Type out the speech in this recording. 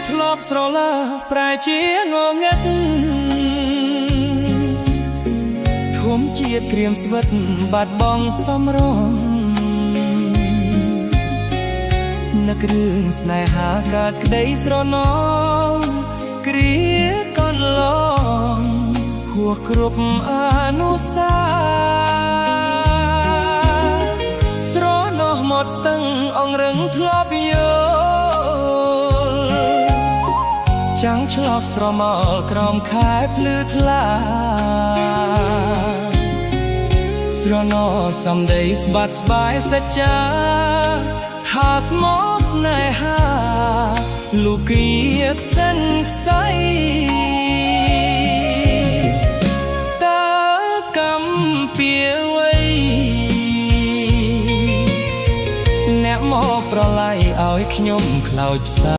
ធ្លាប់ស្រឡាប្រែជាងងឹតធំជាតិក្រៀមស្វិតបាត់បង់សំរងនឹករឿងស្នេហាកើតក្តីស្រណងគ្រាកន្លងហួសគ្រប់អនុសាស្រណោះមកស្ទឹងអង្រឹងធ្លាប់យល់ចាំងឆ្លក់ស្រមោលក្រោមខែភ្លឺថ្លាស្រណោះសំដីស្បាត់ស្បាយសច្ចាថាស្មោះស្នេហាលោកគៀកសិនខ្សៃតើកំពីវ័យអ្នកមកប្រឡាយឲ្យខ្ញុំខ្លោចផ្សា